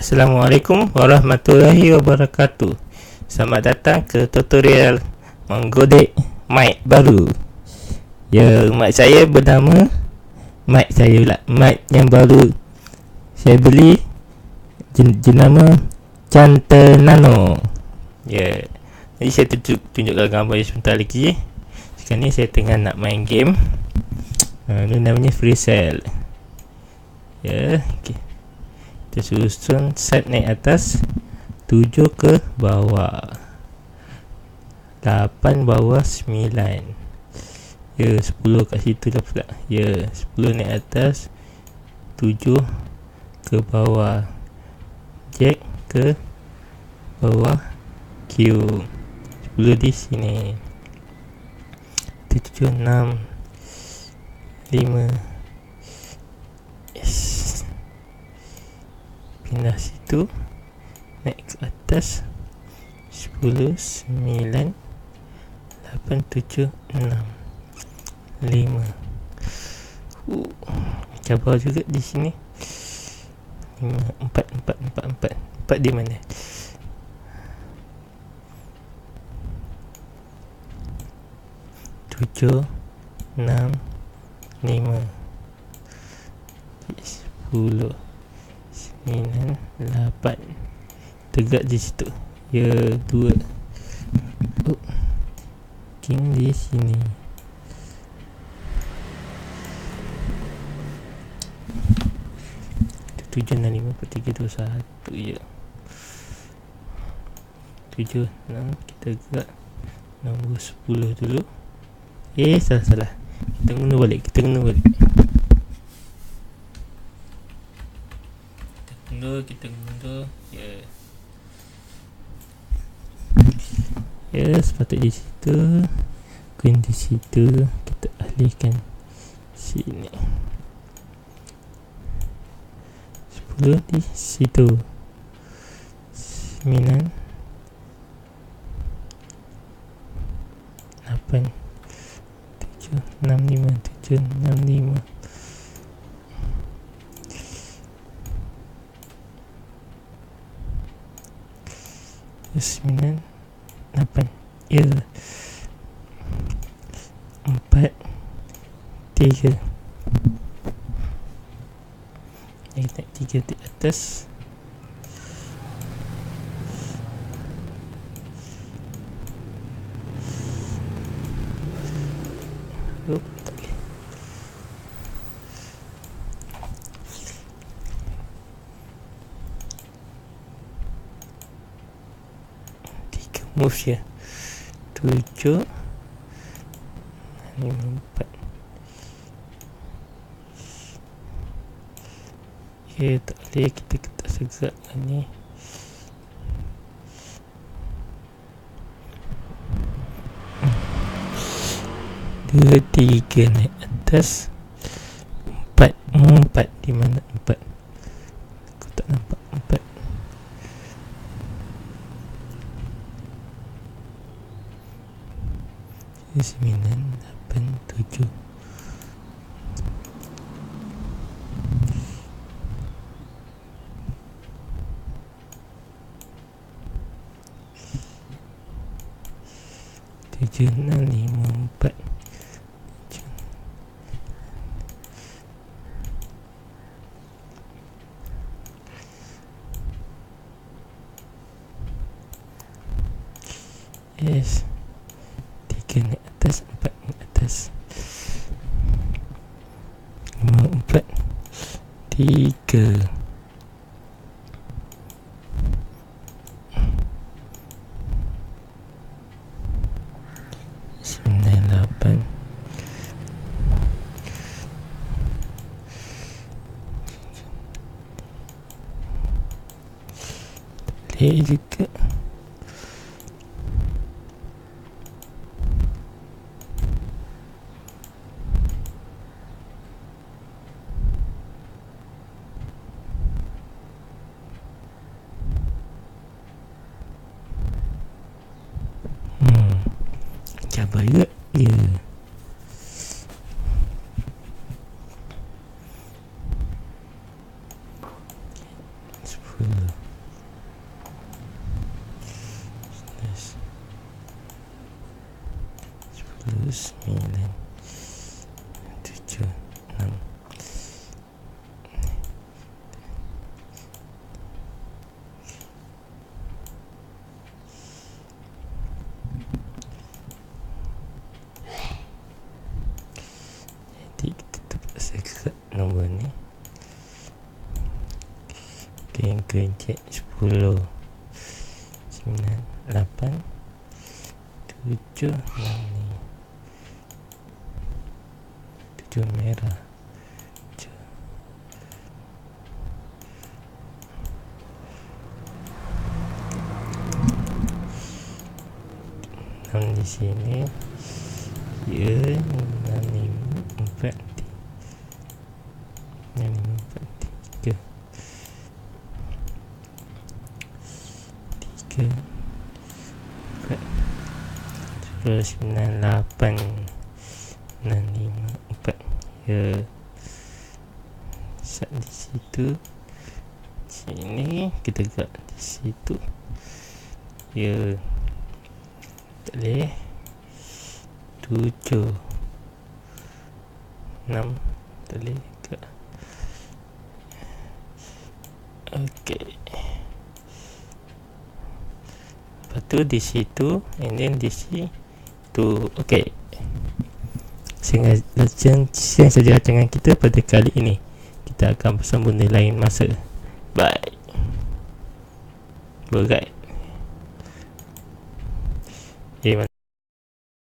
Assalamualaikum warahmatullahi wabarakatuh. Selamat datang ke tutorial menggodek mic baru. Ya, mic saya bernama mic yang baru saya beli jenama chanter nano. Ya, jadi saya tunjukkan gambar sebentar lagi. Sekarang ni saya tengah nak main game. Ini namanya free cell. Ya, okay. Kita susun set naik atas, 7 ke bawah, 8 bawah, 9. Ya, 10 kat situ dah pula. Ya, 10 naik atas, 7 ke bawah, jack ke bawah, Q, 10 di sini. 7, 6, 5. Yes. Pindah situ, naik ke atas, 10, 9, 8, 7, 6, 5. Cabar juga di sini. 5, 4 di mana? 7, 6, 5, 10, 9, 8. Tegak di situ. Ya, 2. King di sini. 7, 6, 5, 4, 3, 2, 1. Ya, 7, 6. Kita gerak nombor 10 dulu. Salah. Kita guna balik. Kita mundur. Ya, sepatutnya di situ. Queen di situ. Kita alihkan sini. 10 di situ. 9, 8, 7, 6, 5, 7, 6, 5. 9, 8. Ya, 4, 3. Naik 3 di atas. Tak boleh. 3 moves ya. 7, 5, 4. Ya, tak boleh. Kita segakkan ni. 2, 3 naik atas. 4 di mana 4? Aku tak nampak 4. 9, 8, 7. Tujuh, 6, 5, 4. Yes. 3 naik atas, 4 naik atas. 5, 4, 3. 9, 8. Boleh juga. Cabar juga. Ya. 10, 10 9 7 6 jadi kita terpaksa kat nombor ni. Okay, yang kerja 10 9 8 7 6 ni 7 merah 6 di sini. Ya, 6 4 3 4 9 8 6 5 4. Ya, set di situ, sini kita gerak di situ. Ya, tak boleh 7 6 tak boleh gerak. Okey, lepas tu di situ, and then di situ. Okey, sekian saja rancangan kita pada kali ini. Kita akan bersambung di lain masa. Bye. Berat.